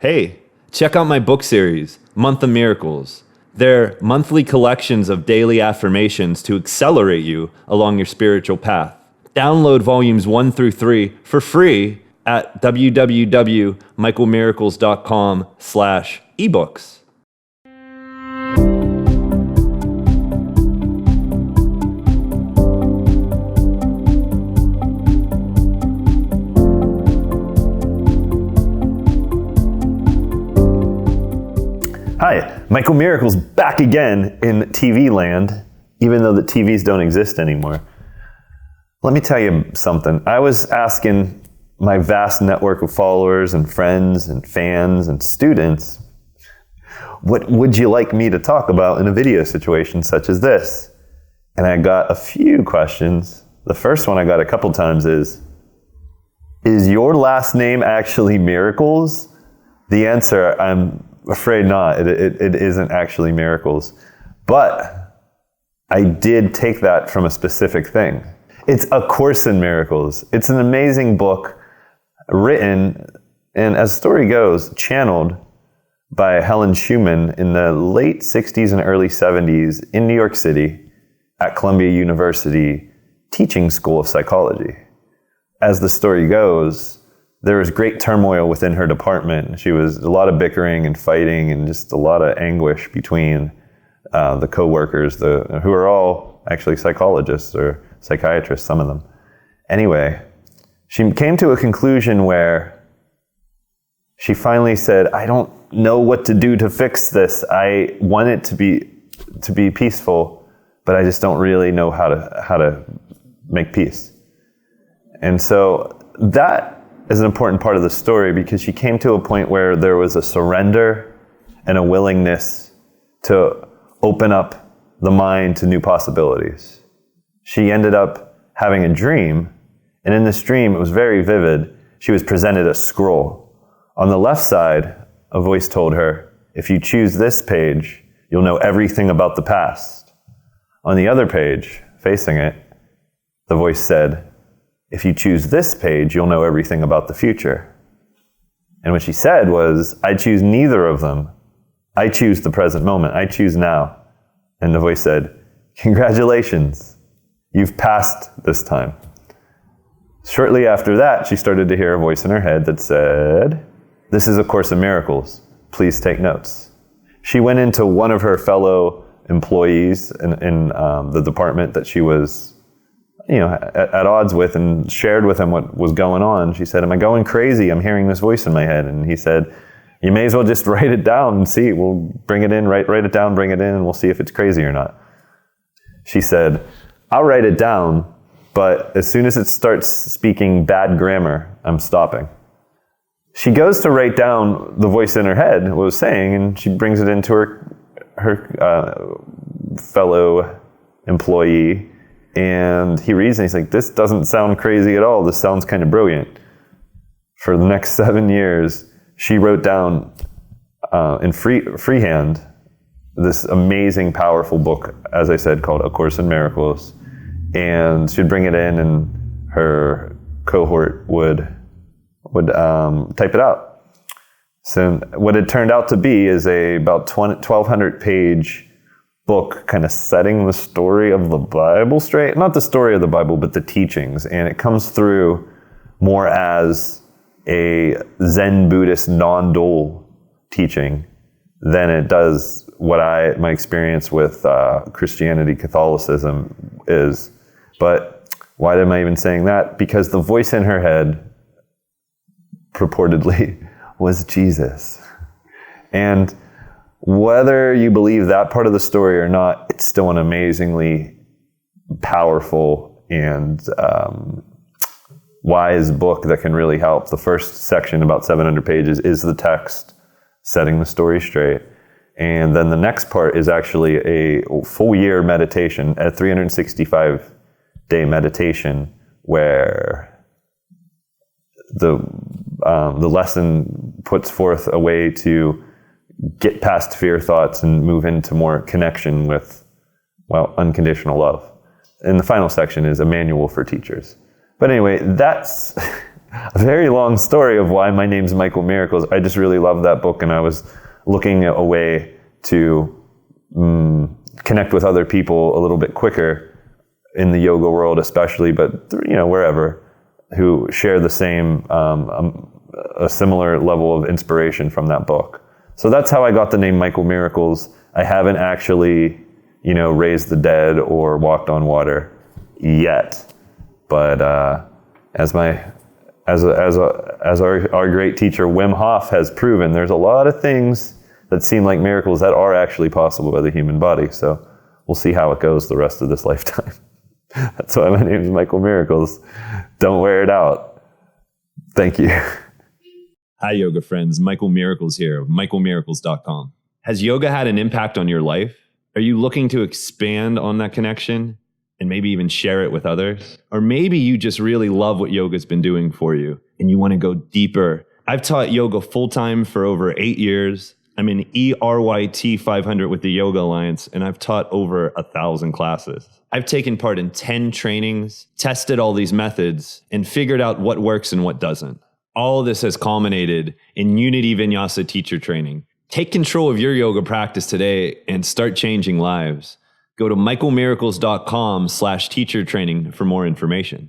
Hey, check out my book series, Month of Miracles. They're monthly collections of daily affirmations to accelerate you along your spiritual path. Download volumes 1 through 3 for free at www.michaelmiracles.com/ebooks. Hi, Michael Miracles back again in TV land, even though the TVs don't exist anymore. Let me tell you something. I was asking my vast network of followers and friends and fans and students, what would you like me to talk about in a video situation such as this? And I got a few questions. The first one I got a couple times is your last name actually Miracles? The answer, I'm afraid not. It isn't actually Miracles. But I did take that from a specific thing. It's A Course in Miracles. It's an amazing book written, and as the story goes, channeled by Helen Schucman in the late 60s and early 70s in New York City at Columbia University Teaching School of Psychology. As the story goes, there was great turmoil within her department. She was a lot of bickering and fighting and just a lot of anguish between the coworkers, who are all actually psychologists or psychiatrists, some of them. Anyway, she came to a conclusion where she finally said, I don't know what to do to fix this. I want it to be peaceful, but I just don't really know how to make peace. And so that is an important part of the story, because she came to a point where there was a surrender and a willingness to open up the mind to new possibilities. She ended up having a dream, and in this dream, it was very vivid. She was presented a scroll. On the left side, a voice told her, if you choose this page, you'll know everything about the past. On the other page, facing it, the voice said, if you choose this page, you'll know everything about the future. And what she said was, I choose neither of them. I choose the present moment. I choose now. And the voice said, congratulations, you've passed this time. Shortly after that, she started to hear a voice in her head that said, this is A Course in Miracles. Please take notes. She went into one of her fellow employees in the department that she was at odds with, and shared with him what was going on. She said, am I going crazy? I'm hearing this voice in my head. And he said, you may as well just write it down and see. We'll bring it in, write it down, bring it in, and we'll see if it's crazy or not. She said, I'll write it down, but as soon as it starts speaking bad grammar, I'm stopping. She goes to write down the voice in her head, what it was saying, and she brings it into her fellow employee. And he reads and he's like, this doesn't sound crazy at all. This sounds kind of brilliant. For the next 7 years, she wrote down in freehand this amazing, powerful book, as I said, called A Course in Miracles. And she'd bring it in, and her cohort would type it out. So what it turned out to be is about 1,200 page book, kind of setting the story of the Bible straight. Not the story of the Bible, but the teachings. And it comes through more as a Zen Buddhist non-dual teaching than it does what my experience with Christianity, Catholicism is. But why am I even saying that? Because the voice in her head purportedly was Jesus. And whether you believe that part of the story or not, it's still an amazingly powerful and wise book that can really help. The first section, about 700 pages, is the text setting the story straight. And then the next part is actually a full year meditation, a 365-day meditation, where the lesson puts forth a way to get past fear thoughts and move into more connection with, unconditional love. And the final section is a manual for teachers. But anyway, that's a very long story of why my name's Michael Miracles. I just really love that book, and I was looking at a way to connect with other people a little bit quicker in the yoga world especially, but wherever, who share the same, a similar level of inspiration from that book. So that's how I got the name Michael Miracles. I haven't actually, raised the dead or walked on water yet, but as our great teacher Wim Hof has proven, there's a lot of things that seem like miracles that are actually possible by the human body. So we'll see how it goes the rest of this lifetime. That's why my name is Michael Miracles. Don't wear it out. Thank you. Hi, yoga friends. Michael Miracles here of michaelmiracles.com. Has yoga had an impact on your life? Are you looking to expand on that connection and maybe even share it with others? Or maybe you just really love what yoga's been doing for you and you want to go deeper. I've taught yoga full-time for over 8 years. I'm in ERYT 500 with the Yoga Alliance, and I've taught over 1,000 classes. I've taken part in 10 trainings, tested all these methods, and figured out what works and what doesn't. All of this has culminated in Unity Vinyasa teacher training. Take control of your yoga practice today and start changing lives. Go to michaelmiracles.com/teacher training for more information.